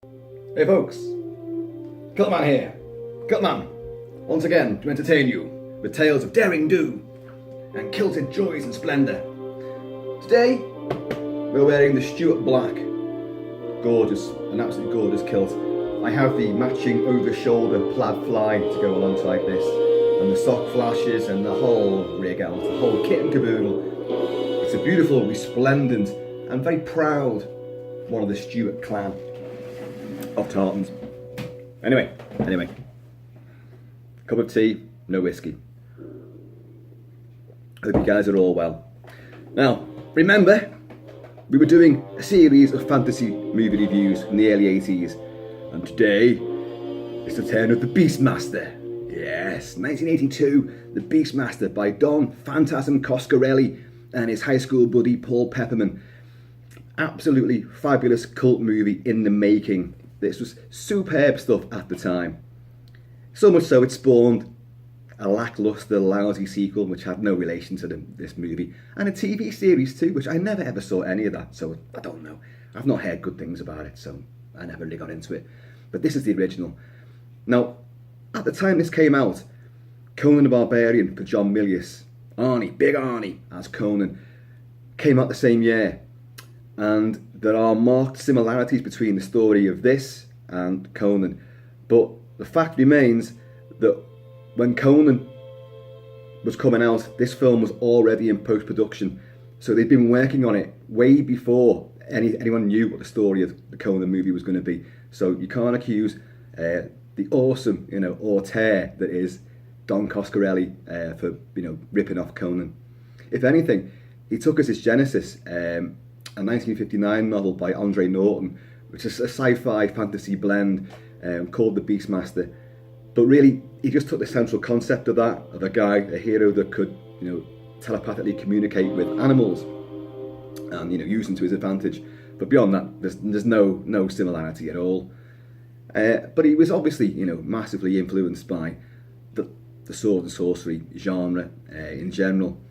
Hey folks, Kilt-Man here. Kilt-Man, once again to entertain you with tales of daring do and kilted joys and splendour. Today, we're wearing the Stuart Black. Gorgeous, an absolutely gorgeous kilt. I have the matching over-shoulder plaid fly to go alongside this, and the sock flashes and the whole rig out, the whole kit and caboodle. It's a beautiful, resplendent and very proud one of the Stuart clan of tartans. Anyway, cup of tea, no whiskey. Hope you guys are all well. Now, remember, we were doing a series of fantasy movie reviews from the early 80s, and today it's the turn of the Beastmaster. Yes, 1982, the Beastmaster by Don Phantasm Coscarelli and his high school buddy Paul Pepperman. Absolutely fabulous cult movie in the making. This was superb stuff at the time. So much so it spawned a lackluster, lousy sequel which had no relation to this movie, and a TV series too, which I never ever saw any of that, so I don't know. I've not heard good things about it, so I never really got into it. But this is the original. Now, at the time this came out, Conan the Barbarian for John Milius, Arnie, Big Arnie as Conan, came out the same year. And there are marked similarities between the story of this and Conan. But the fact remains that when Conan was coming out, this film was already in post-production. So they'd been working on it way before anyone knew what the story of the Conan movie was going to be. So you can't accuse the awesome, auteur that is Don Coscarelli for, ripping off Conan. If anything, he took as his genesis a 1959 novel by Andre Norton, which is a sci-fi fantasy blend called The Beastmaster. But really, he just took the central concept of that, of a guy, a hero that could, telepathically communicate with animals and, use them to his advantage. But beyond that, there's no similarity at all. But he was obviously, massively influenced by the sword and sorcery genre in general.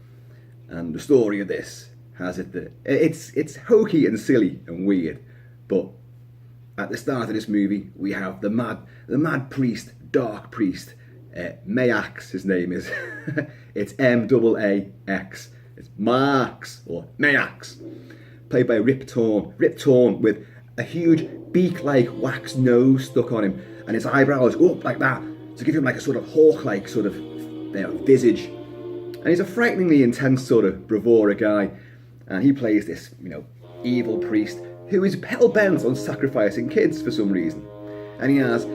And the story of this has it that it's hokey and silly and weird, but at the start of this movie we have the mad priest, dark priest, Mayax, his name is. It's M-A-A-X. It's Marx or Mayax, played by Rip Torn with a huge beak-like wax nose stuck on him, and his eyebrows go up like that to give him like a sort of hawk-like sort of visage. And he's a frighteningly intense sort of bravura guy. And he plays this, evil priest who is hell-bent on sacrificing kids for some reason. And he has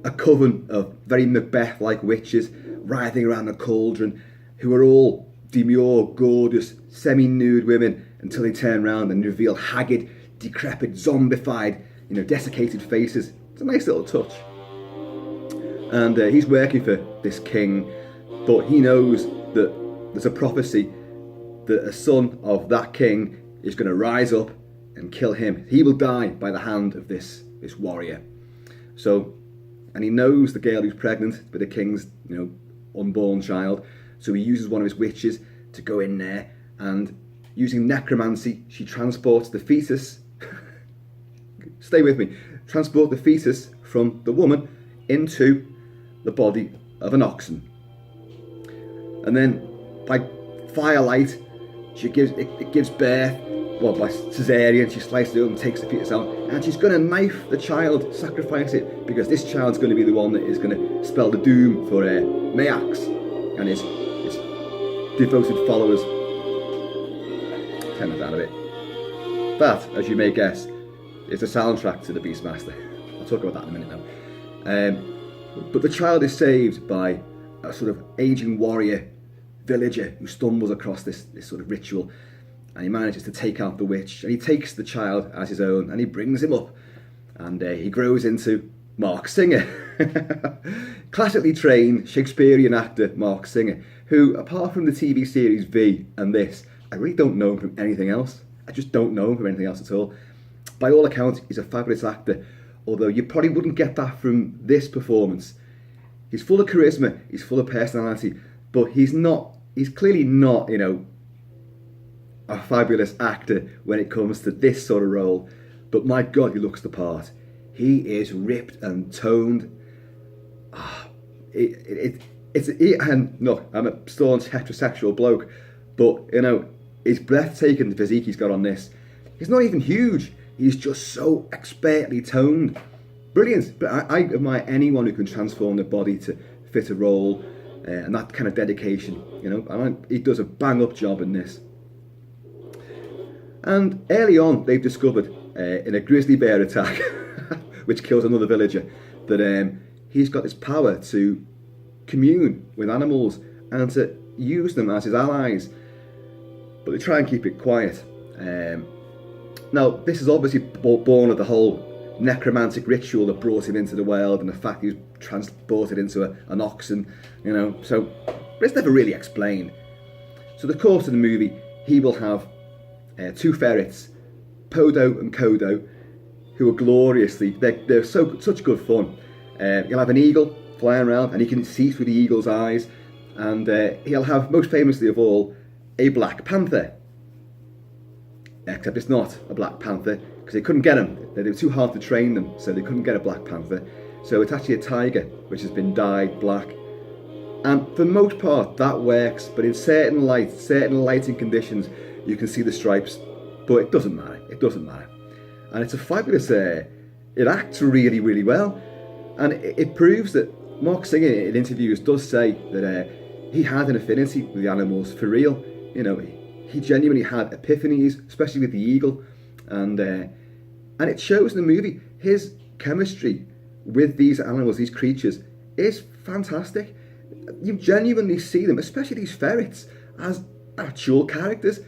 a coven of very Macbeth-like witches writhing around a cauldron who are all demure, gorgeous, semi-nude women until they turn around and reveal haggard, decrepit, zombified, desiccated faces. It's a nice little touch. And he's working for this king, but he knows that there's a prophecy that a son of that king is going to rise up and kill him. He will die by the hand of this warrior. So, and he knows the girl who's pregnant with the king's, unborn child. So he uses one of his witches to go in there, and using necromancy, she transports the fetus. Stay with me. Transport the fetus from the woman into the body of an oxen. And then by firelight, it gives birth, by cesarean. She slices it up and takes the fetus out, and she's going to knife the child, sacrifice it, because this child's going to be the one that is going to spell the doom for Mayax and his devoted followers. 10 out of it. That, as you may guess, is the soundtrack to the Beastmaster. I'll talk about that in a minute now. But the child is saved by a sort of aging warrior villager who stumbles across this sort of ritual, and he manages to take out the witch, and he takes the child as his own, and he brings him up, and he grows into Marc Singer. Classically trained Shakespearean actor Marc Singer, who, apart from the TV series V and this, I really don't know him from anything else. I just don't know him from anything else at all. By all accounts, he's a fabulous actor, although you probably wouldn't get that from this performance. He's full of charisma, he's full of personality, but he's clearly not, a fabulous actor when it comes to this sort of role. But my God, he looks the part. he is ripped and toned. And look, I'm a staunch heterosexual bloke, but you know, his breathtaking physique he's got on this. He's not even huge. He's just so expertly toned. Brilliant. But I admire anyone who can transform their body to fit a role, and that kind of dedication. You know, and he does a bang up job in this. And early on, they've discovered in a grizzly bear attack, which kills another villager, that he's got this power to commune with animals and to use them as his allies. But they try and keep it quiet. Now, this is obviously born of the whole necromantic ritual that brought him into the world, and the fact he was transported into an oxen, you know. So, but it's never really explained. So, the course of the movie, he will have two ferrets, Podo and Kodo, who are gloriously, they're such good fun. You'll have an eagle flying around, and he can see through the eagle's eyes, and he'll have, most famously of all, a black panther. Except it's not a black panther, because they couldn't get him. They were too hard to train them, so they couldn't get a black panther. So it's actually a tiger, which has been dyed black. And for the most part, that works, but in certain lighting conditions, you can see the stripes, but it doesn't matter. It doesn't matter. And it's a fabulous, it acts really, really well. And it proves that Marc Singer in interviews does say that he had an affinity with the animals for real. You know, he genuinely had epiphanies, especially with the eagle, and it shows in the movie. His chemistry with these animals, these creatures, is fantastic. You genuinely see them, especially these ferrets, as actual characters.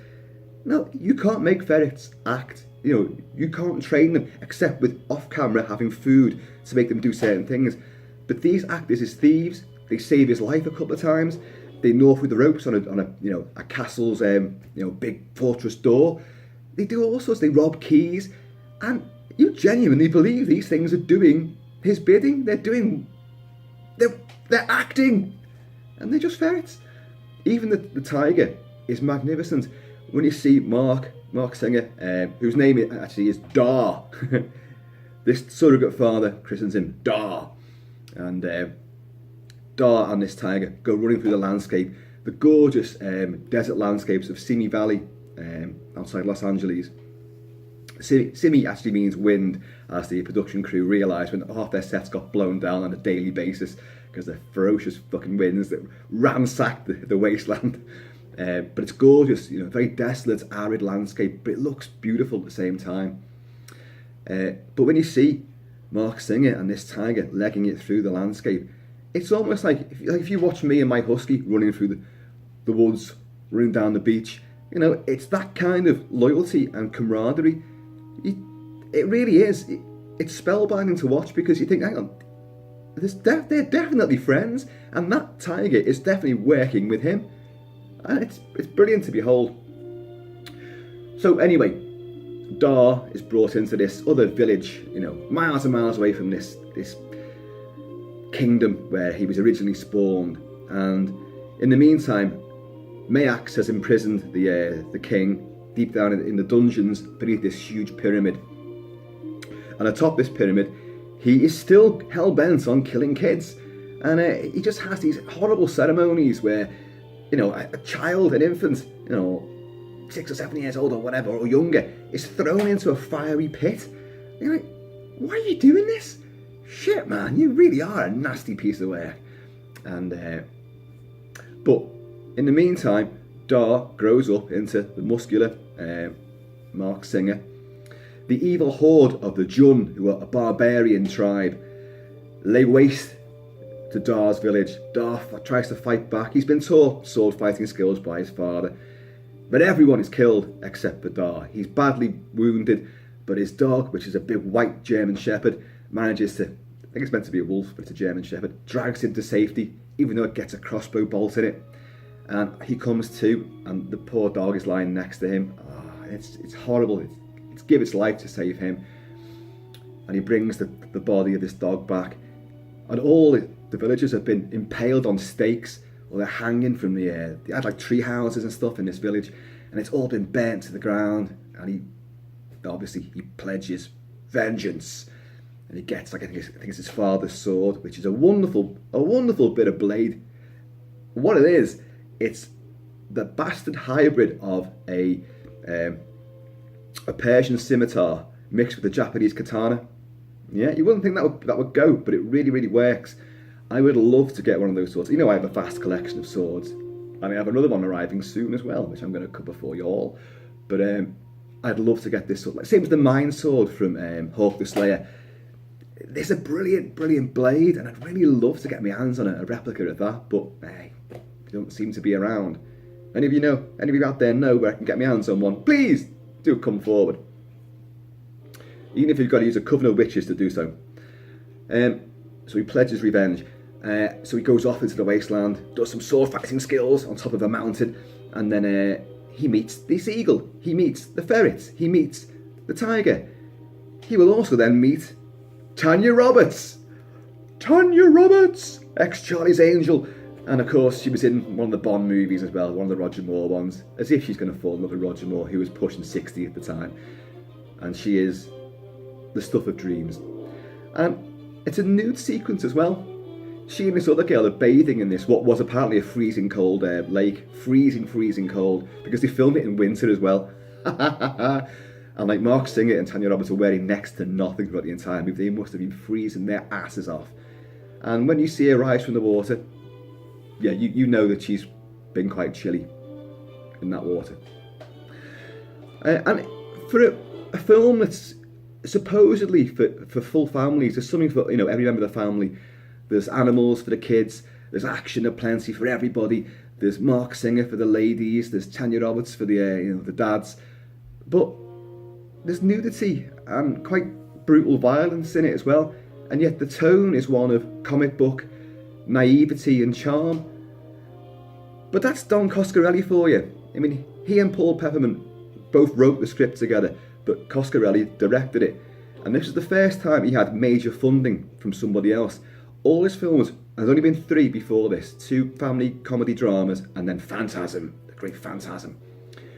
No, you can't make ferrets act. You know, you can't train them except with off-camera having food to make them do certain things. But these act as his thieves. They save his life a couple of times. They gnaw through the ropes on a castle's big fortress door. They do all sorts. They rob keys, and you genuinely believe these things are doing his bidding. They're acting, and they're just ferrets. Even the tiger is magnificent. When you see Marc Singer, whose name actually is Dar, this surrogate father christens him Dar, and Dar and this tiger go running through the landscape, the gorgeous desert landscapes of Simi Valley outside Los Angeles. Simi actually means wind, as the production crew realised when half their sets got blown down on a daily basis because the ferocious fucking winds that ransacked the wasteland. But it's gorgeous, you know, very desolate, arid landscape, but it looks beautiful at the same time. But when you see Marc Singer and this tiger legging it through the landscape, it's almost like if you watch me and my husky running through the woods, running down the beach, you know, it's that kind of loyalty and camaraderie. It really is. It's spellbinding to watch because you think, hang on, they're definitely friends, and that tiger is definitely working with him. And it's brilliant to behold. So anyway, Dar is brought into this other village, you know, miles and miles away from this kingdom where he was originally spawned. And in the meantime, Mayax has imprisoned the king deep down in the dungeons beneath this huge pyramid. And atop this pyramid, he is still hell-bent on killing kids. And he just has these horrible ceremonies where, you know, a child, an infant, you know, 6 or 7 years old or whatever, or younger, is thrown into a fiery pit. And you're like, why are you doing this? Shit, man, you really are a nasty piece of work. And but in the meantime, Dar grows up into the muscular Marc Singer. The evil horde of the Jun, who are a barbarian tribe, lay waste to Dar's village. Dar tries to fight back. He's been taught sword fighting skills by his father, but everyone is killed except for Dar. He's badly wounded, but his dog, which is a big white German Shepherd, manages to, I think it's meant to be a wolf, but it's a German Shepherd, drags him to safety, even though it gets a crossbow bolt in it. And he comes to, and the poor dog is lying next to him. It's horrible. It's give its life to save him. And he brings the body of this dog back. And all the villagers have been impaled on stakes, or they're hanging from they had like tree houses and stuff in this village, and it's all been burnt to the ground. And he pledges vengeance. and he gets, like, I think it's his father's sword, which is a wonderful bit of blade. What it is, it's the bastard hybrid of a Persian scimitar mixed with a Japanese katana. Yeah, you wouldn't think that would go, but it really, really works. I would love to get one of those swords. You know, I have a vast collection of swords, and I have another one arriving soon as well, which I'm going to cover for you all. But I'd love to get this sword. Like, same as the Mind Sword from Hawk the Slayer. It's a brilliant, brilliant blade, and I'd really love to get my hands on a replica of that, but hey, they don't seem to be around. Any of you out there know where I can get my hands on one, please do come forward. Even if you've got to use a coven of witches to do so. So he pledges revenge. So he goes off into the wasteland, does some sword fighting skills on top of a mountain, and then he meets this eagle, he meets the ferrets, he meets the tiger. He will also then meet Tanya Roberts. Tanya Roberts, ex-Charlie's Angel. And of course, she was in one of the Bond movies as well, one of the Roger Moore ones, as if she's going to fall in love with Roger Moore, who was pushing 60 at the time. And she is the stuff of dreams. And it's a nude sequence as well. She and this other girl are bathing in this, what was apparently a freezing cold lake. Freezing cold, because they filmed it in winter as well. And like Marc Singer and Tanya Roberts are wearing next to nothing throughout the entire movie. They must have been freezing their asses off. And when you see her rise from the water, yeah, you know that she's been quite chilly in that water. And for a film that's supposedly for full families, there's something for, you know, every member of the family. There's animals for the kids, there's action aplenty for everybody, there's Marc Singer for the ladies, there's Tanya Roberts for the the dads, but there's nudity and quite brutal violence in it as well, and yet the tone is one of comic book naivety and charm. But that's Don Coscarelli for you. I mean, he and Paul Peppermint both wrote the script together, but Coscarelli directed it, and this was the first time he had major funding from somebody else. All his films, there's only been 3 before this, 2 family comedy dramas, and then Phantasm, the great Phantasm,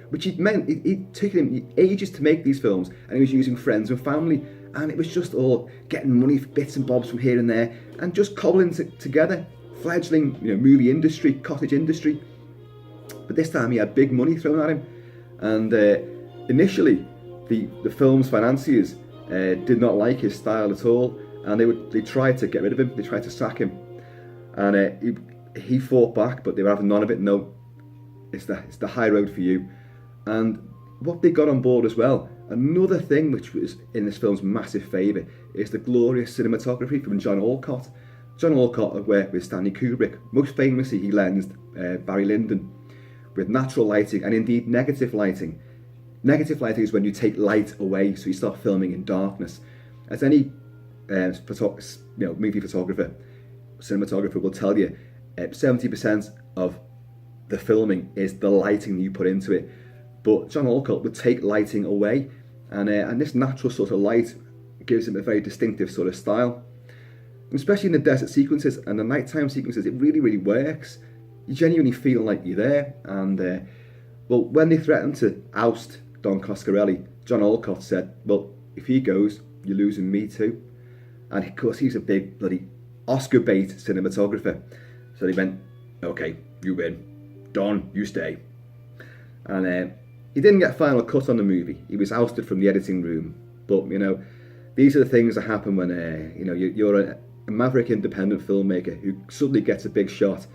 which it took him ages to make these films, and he was using friends and family, and it was just all getting money for bits and bobs from here and there, and just cobbling together, fledgling, movie industry, cottage industry. But this time he had big money thrown at him, and initially the film's financiers did not like his style at all, and they tried to get rid of him, they tried to sack him, and he fought back, but they were having none of it. No, it's the high road for you. And what they got on board as well, another thing which was in this film's massive favour, is the glorious cinematography from John Alcott. John Alcott worked with Stanley Kubrick. Most famously, he lensed Barry Lyndon with natural lighting and indeed negative lighting. Negative lighting is when you take light away, so you start filming in darkness. As any movie photographer, cinematographer will tell you, 70% of the filming is the lighting you put into it. But John Alcott would take lighting away, and this natural sort of light gives him a very distinctive sort of style. And especially in the desert sequences and the nighttime sequences, it really, really works. You genuinely feel like you're there. And when they threatened to oust Don Coscarelli, John Alcott said, well, if he goes, you're losing me too. And of course, he's a big bloody Oscar bait cinematographer. So they went, okay, you win. Don, you stay. And he didn't get a final cut on the movie. He was ousted from the editing room. But, these are the things that happen when, you're a maverick independent filmmaker who suddenly gets a big shot.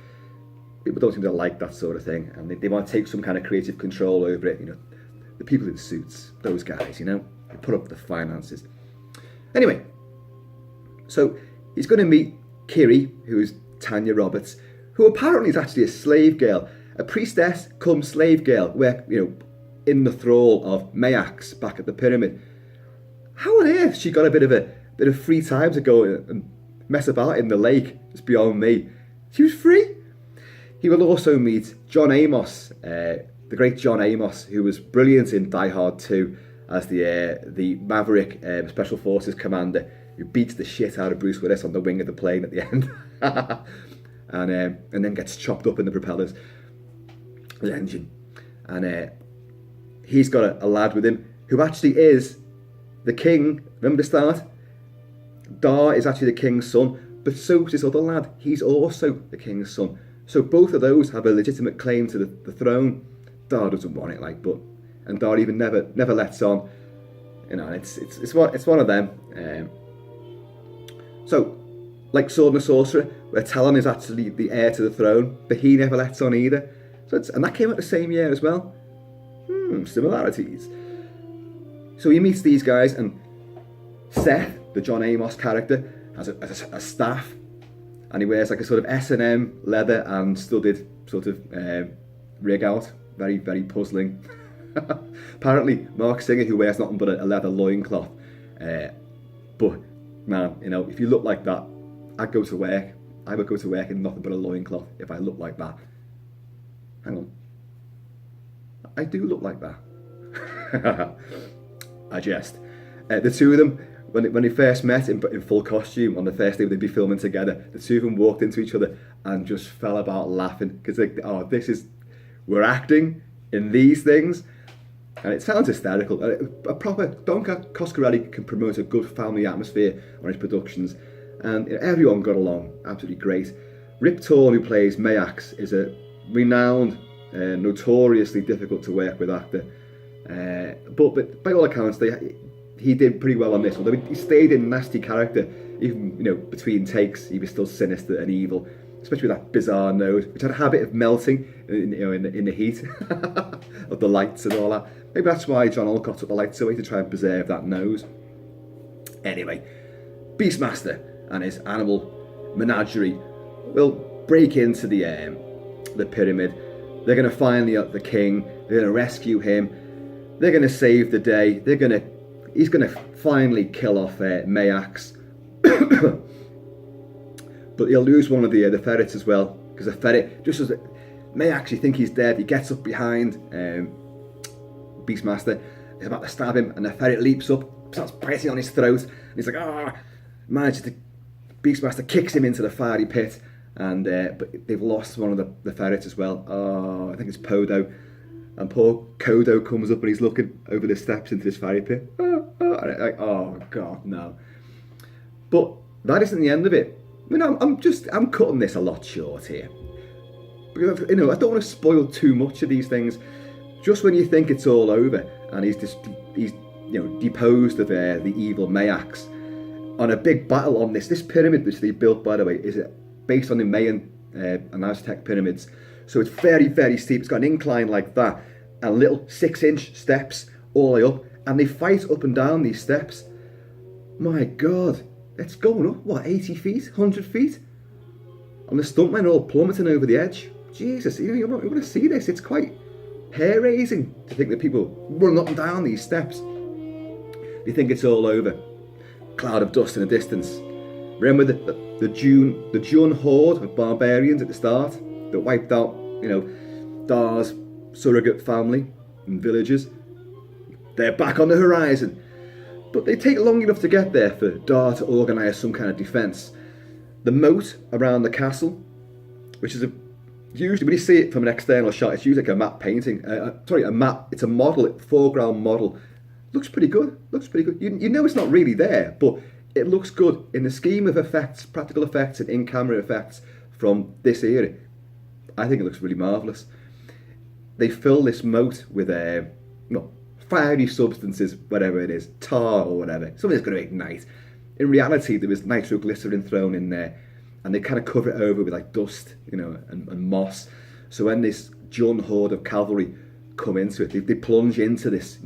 People don't seem to like that sort of thing. And they want to take some kind of creative control over it. The people in suits, those guys, they put up the finances. Anyway, so he's going to meet Kiri, who is Tanya Roberts, who apparently is actually a slave girl. A priestess come slave girl, where, in the thrall of Mayax back at the pyramid. How on earth she got a bit of free time to go and mess about in the lake? It's beyond me. She was free. He will also meet John Amos, the great John Amos, who was brilliant in Die Hard 2 as the maverick special forces commander who beats the shit out of Bruce Willis on the wing of the plane at the end, and then gets chopped up in the propellers, the engine. And he's got a lad with him who actually is the king. Remember the start? Dar is actually the king's son, but so is this other lad. He's also the king's son. So both of those have a legitimate claim to the throne. Dar doesn't want it, and Dar even never lets on. And it's one of them. So, like Sword and the Sorcerer, where Talon is actually the heir to the throne, but he never lets on either. And that came out the same year as well. Similarities. So he meets these guys, and Seth, the John Amos character, has a staff, and he wears like a sort of S&M leather and studded sort of rig out. Very, very puzzling. Apparently, Marc Singer, who wears nothing but a leather loincloth. But, man, if you look like that, I'd go to work. I would go to work in nothing but a loincloth if I looked like that. Hang on. I do look like that. I jest. The two of them, when they first met in full costume on the first day they'd be filming together, the two of them walked into each other and just fell about laughing because we're acting in these things, and it sounds hysterical. A proper Don Coscarelli can promote a good family atmosphere on his productions, and everyone got along absolutely great. Rip Torn, who plays Mayax, is a renowned, notoriously difficult to work with actor, but by all accounts he did pretty well on this. Although he stayed in nasty character, even between takes, he was still sinister and evil, especially with that bizarre nose, which had a habit of melting in the heat of the lights and all that. Maybe that's why John Alcott took the lights away, to try and preserve that nose. Anyway, Beastmaster and his animal menagerie will break into the pyramid. They're going to find the king. They're going to rescue him. They're going to save the day. He's going to finally kill off Mayax. But he'll lose one of the ferrets as well, because the ferret, just as Mayax, you think he's dead, he gets up behind Beastmaster. He's about to stab him, and the ferret leaps up, starts pressing on his throat, and he's like, Beastmaster kicks him into the fiery pit, and but they've lost one of the ferrets as well. I think it's Podo, and poor Kodo comes up and he's looking over the steps into this fiery pit. Oh God, no! But that isn't the end of it. I'm cutting this a lot short here, because I don't want to spoil too much of these things. Just when you think it's all over, and he's deposed of the evil Mayax, on a big battle on this pyramid, which they built, by the way, is based on the Mayan and Aztec pyramids. So it's very, very steep. It's got an incline like that, and little 6-inch steps all the way up, and they fight up and down these steps. My God, it's going up, 80 feet, 100 feet? And the stuntmen are all plummeting over the edge. Jesus, you want to see this. It's quite hair-raising to think that people run up and down these steps. They think it's all over. Cloud of dust in the distance. Remember the Jun horde of barbarians at the start that wiped out, Dar's surrogate family and villages? They're back on the horizon. But they take long enough to get there for Dar to organise some kind of defence. The moat around the castle, which is usually, when you see it from an external shot, it's usually like a map painting. A map. It's a model, a foreground model. Looks pretty good. You know it's not really there, but it looks good in the scheme of effects, practical effects and in-camera effects from this era. I think it looks really marvellous. They fill this moat with fiery substances, whatever it is, tar or whatever, something that's going to ignite. In reality, there was nitroglycerin thrown in there, and they kind of cover it over with like dust, and moss. So when this Jun horde of cavalry come into it, they plunge into this,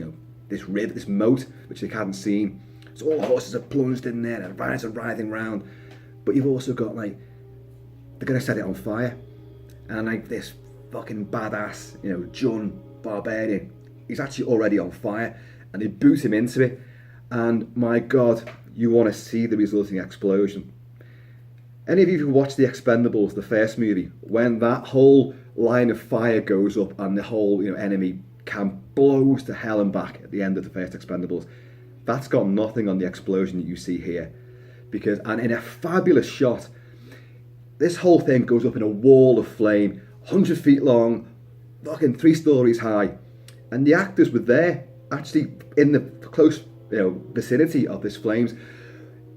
this moat, which they hadn't seen. So all the horses are plunged in there, and the riders are riding round. But you've also got they're going to set it on fire, and this fucking badass, Jun barbarian, he's actually already on fire, and they boot him into it, and my God, you want to see the resulting explosion. Any of you who watched The Expendables, the first movie, when that whole line of fire goes up and the whole enemy camp blows to hell and back at the end of the first Expendables, that's got nothing on the explosion that you see here. And in a fabulous shot, this whole thing goes up in a wall of flame, 100 feet long, fucking 3 stories high. And the actors were there, actually in the close vicinity of this flames.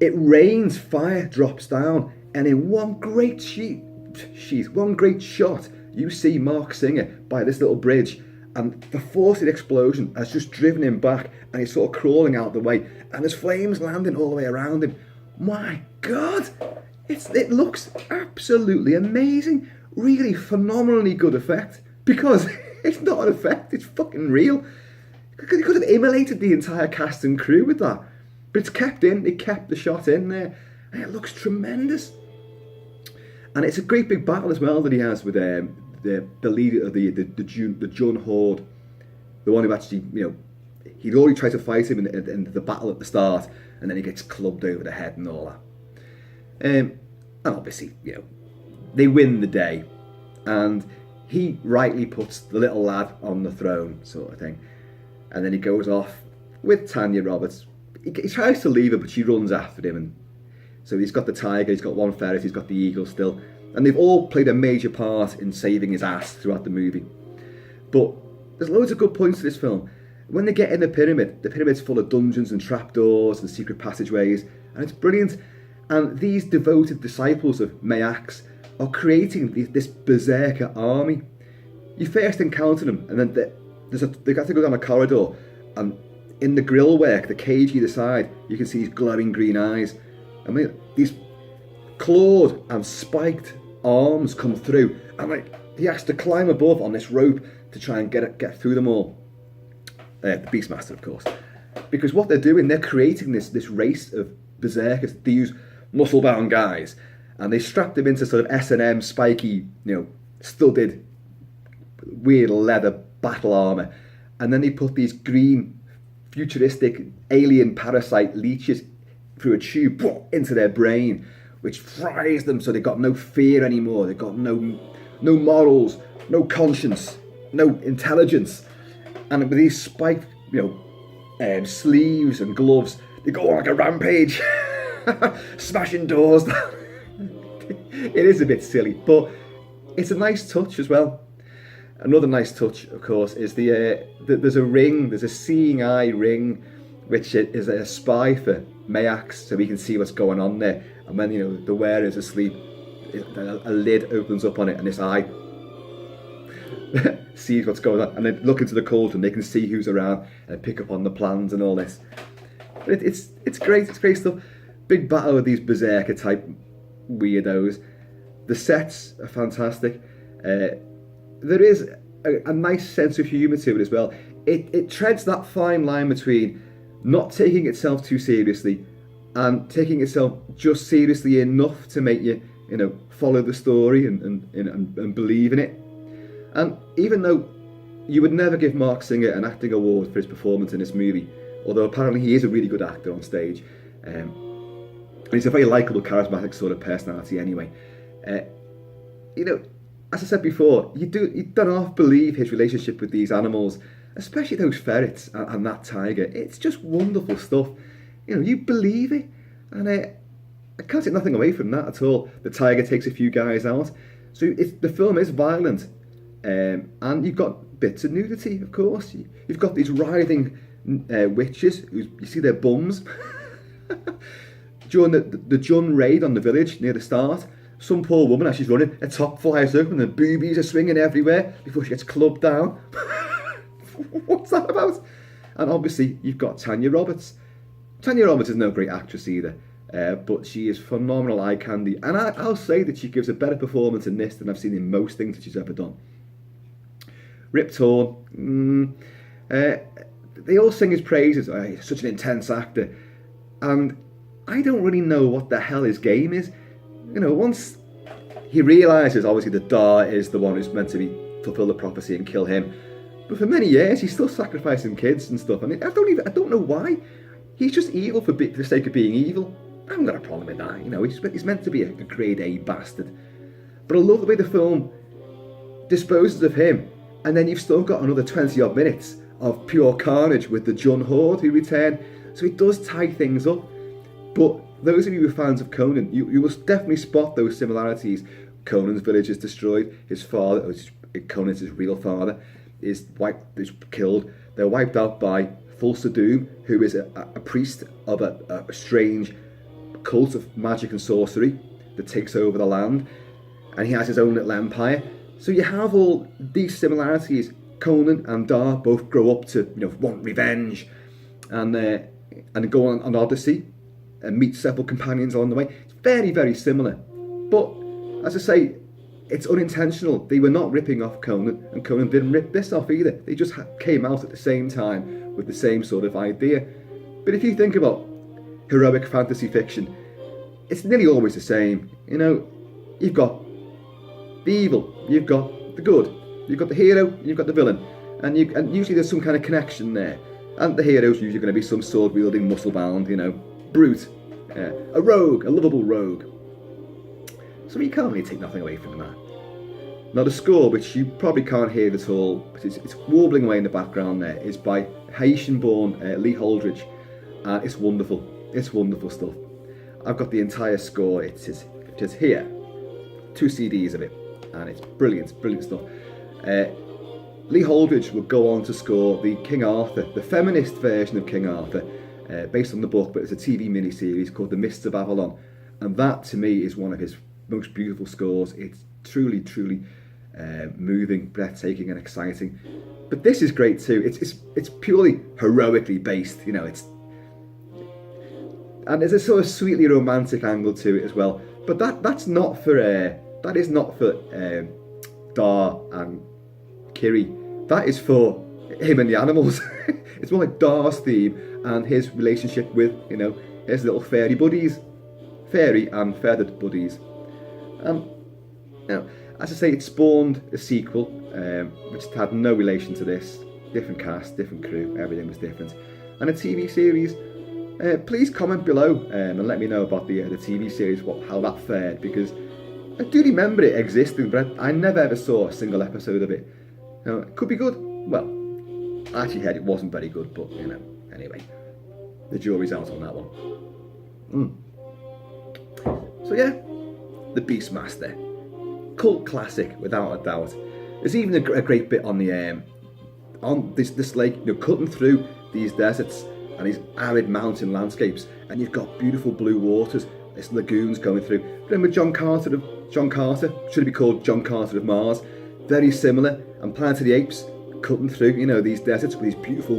It rains, fire drops down, and in one great shot, you see Marc Singer by this little bridge, and the force of the explosion has just driven him back, and he's sort of crawling out the way, and there's flames landing all the way around him. My God, it looks absolutely amazing, really phenomenally good effect, because it's not an effect, it's fucking real. You could have immolated the entire cast and crew with that, but it's kept in. They kept the shot in there, and it looks tremendous. And it's a great big battle as well that he has with the leader of the Jun horde, the one who actually, he'd already tried to fight him in the battle at the start, and then he gets clubbed over the head and all that. And obviously, they win the day, and he rightly puts the little lad on the throne, sort of thing. And then he goes off with Tanya Roberts. He tries to leave her, but she runs after him. And so he's got the tiger, he's got one ferret, he's got the eagle still. And they've all played a major part in saving his ass throughout the movie. But there's loads of good points to this film. When they get in the pyramid's full of dungeons and trapdoors and secret passageways, and it's brilliant. And these devoted disciples of Mayaks are creating this berserker army. You first encounter them, and then they have to go down a corridor, and in the grill work, the cage either side, you can see these glowing green eyes. I mean, these clawed and spiked arms come through, and he has to climb above on this rope to try and get through them all. The Beastmaster, of course, because what they're doing, they're creating this race of berserkers. They use muscle-bound guys, and they strap them into sort of S&M spiky, studded, weird leather battle armor, and then they put these green, futuristic alien parasite leeches through a tube into their brain, which fries them so they've got no fear anymore. They've got no morals, no conscience, no intelligence. And with these spiked, sleeves and gloves, they go on like a rampage, smashing doors. It is a bit silly, but it's a nice touch as well. Another nice touch, of course, is there's a ring, there's a seeing eye ring, which is a spy for Mayaks, so we can see what's going on there. And when the wearer is asleep, a lid opens up on it, and this eye sees what's going on, and they look into the cauldron. They can see who's around and pick up on the plans and all this. But it's great. It's great stuff. Big battle with these berserker type weirdos. The sets are fantastic. There is a nice sense of humour to it as well. It treads that fine line between not taking itself too seriously and taking itself just seriously enough to make you, follow the story and believe in it. And even though you would never give Marc Singer an acting award for his performance in this movie, although apparently he is a really good actor on stage, and he's a very likeable, charismatic sort of personality anyway. As I said before, you don't half believe his relationship with these animals, especially those ferrets and that tiger. It's just wonderful stuff. You believe it, and I can't take nothing away from that at all. The tiger takes a few guys out, so the film is violent, and you've got bits of nudity, of course. You've got these writhing witches, you see their bums. During the Jun raid on the village near the start, some poor woman, as she's running, her top flies open and the boobies are swinging everywhere before she gets clubbed down. What's that about? And obviously, you've got Tanya Roberts. Tanya Roberts is no great actress either, but she is phenomenal eye candy. And I'll say that she gives a better performance in this than I've seen in most things that she's ever done. Rip Torn, they all sing his praises. Oh, he's such an intense actor. And I don't really know what the hell his game is. Once he realises, obviously, that Da is the one who's meant to fulfill the prophecy and kill him. But for many years, he's still sacrificing kids and stuff. I mean, I don't know why. He's just evil for the sake of being evil. I haven't got a problem with that. He's meant to be a grade A bastard. But I love the way the film disposes of him. And then you've still got another 20 odd minutes of pure carnage with the Jun horde who return. So it does tie things up. But those of you who are fans of Conan, you will definitely spot those similarities. Conan's village is destroyed. His father, Conan's his real father, is killed. They're wiped out by Fulsa Doom, who is a priest of a strange cult of magic and sorcery that takes over the land, and he has his own little empire. So you have all these similarities. Conan and Dar both grow up to, want revenge, and go on an odyssey and meet several companions along the way. It's very, very similar, but as I say, it's unintentional. They were not ripping off Conan, and Conan didn't rip this off either. They just came out at the same time with the same sort of idea. But if you think about heroic fantasy fiction, it's nearly always the same. You've got the evil, you've got the good, you've got the hero, you've got the villain, and usually there's some kind of connection there. And the hero's usually going to be some sword-wielding, muscle-bound, brute, a rogue, a lovable rogue. So you can't really take nothing away from that. Now the score, which you probably can't hear at all, but it's warbling away in the background there, is by Haitian-born Lee Holdridge, and it's wonderful. It's wonderful stuff. I've got the entire score. It is here, 2 CDs of it, and it's brilliant, brilliant stuff. Lee Holdridge would go on to score the King Arthur, the feminist version of King Arthur, based on the book, but it's a TV miniseries called The Mists of Avalon, and that to me is one of his most beautiful scores. It's truly, truly moving, breathtaking, and exciting. But this is great too. It's purely heroically based, and there's a sort of sweetly romantic angle to it as well. But that is not for Dar and Kiri. That is for him and the animals. It's more like Dar's theme and his relationship with, his little fairy buddies, fairy and feathered buddies. As I say, it spawned a sequel, which had no relation to this. Different cast, different crew, everything was different. And a TV series. Please comment below and let me know about the TV series, how that fared, because I do remember it existing, but I never ever saw a single episode of it. It could be good. Well, I actually heard it wasn't very good, but anyway, the jury's out on that one. So yeah, the Beastmaster, cult classic without a doubt. There's even a great bit on the on this lake, cutting through these deserts and these arid mountain landscapes, and you've got beautiful blue waters, this lagoons going through. Remember John Carter, should it be called John Carter of Mars? Very similar. And Planet of the Apes, cutting through, these deserts with these beautiful,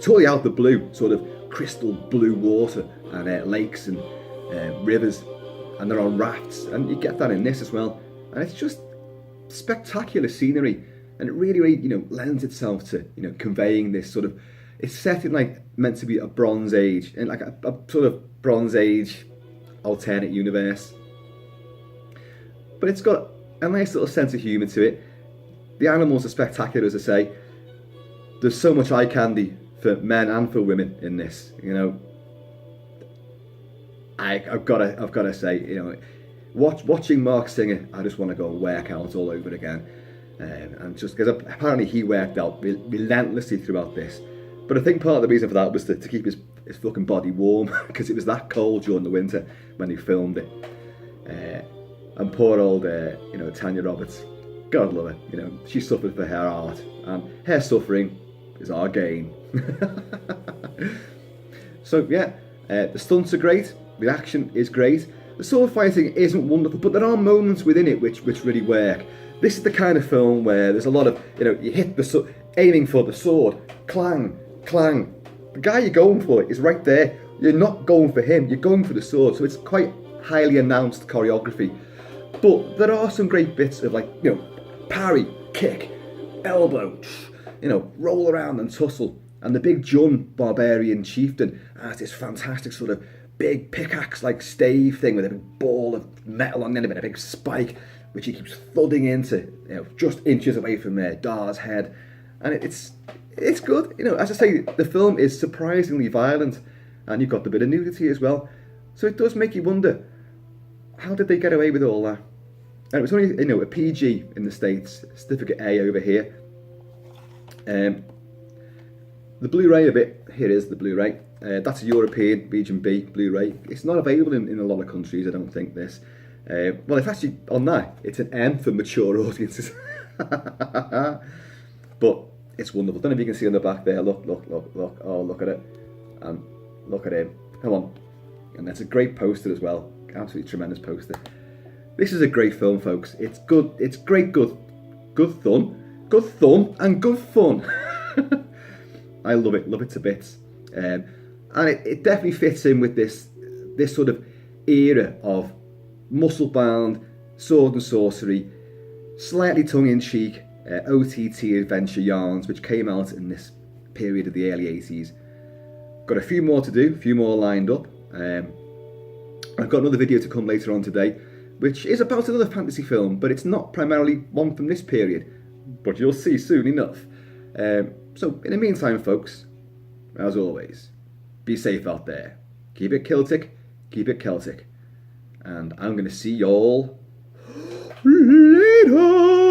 totally out the blue, sort of crystal blue water and lakes and rivers, and they're on rafts, and you get that in this as well. And it's just spectacular scenery, and it really, really, lends itself to, conveying this sort of. It's set in meant to be a Bronze Age, and like a sort of Bronze Age alternate universe. But it's got a nice little sense of humour to it. The animals are spectacular, as I say. There's so much eye candy for men and for women in this. I've got to say, watching Marc Singer, I just want to go and work out all over again, and just because apparently he worked out relentlessly throughout this. But I think part of the reason for that was to keep his fucking body warm, because it was that cold during the winter when he filmed it. And poor old, Tanya Roberts, God love her, she suffered for her art, and her suffering is our gain. So yeah, the stunts are great, the action is great, the sword fighting isn't wonderful, but there are moments within it which really work. This is the kind of film where there's a lot of, you hit the aiming for the sword, clang, clang. The guy you're going for is right there. You're not going for him, you're going for the sword. So it's quite highly announced choreography. But there are some great bits of parry, kick, elbow, roll around and tussle. And the big Jun barbarian chieftain has this fantastic sort of big pickaxe-like stave thing with a big ball of metal on the end of it, a big spike, which he keeps thudding into, just inches away from Dar's head. And it's good. As I say, the film is surprisingly violent, and you've got the bit of nudity as well. So it does make you wonder, how did they get away with all that? And it was only, a PG in the States, certificate A over here. The Blu-ray of it, here is the Blu-ray. That's a European Region B Blu-ray. It's not available in a lot of countries, I don't think, this. Well, it's actually, on that, it's an M for mature audiences. But it's wonderful. Don't know if you can see on the back there. Look. Oh, look at it. And look at him. Come on. And that's a great poster as well. Absolutely tremendous poster. This is a great film, folks. It's good. It's great, good thumb, and good fun. I love it to bits. And it definitely fits in with this sort of era of muscle-bound sword and sorcery, slightly tongue-in-cheek OTT adventure yarns which came out in this period of the early 80s. Got a few more to do, a few more lined up. I've got another video to come later on today, which is about another fantasy film, but it's not primarily one from this period, but you'll see soon enough. So in the meantime, folks, as always, be safe out there. Keep it Celtic, keep it Celtic. And I'm going to see y'all later.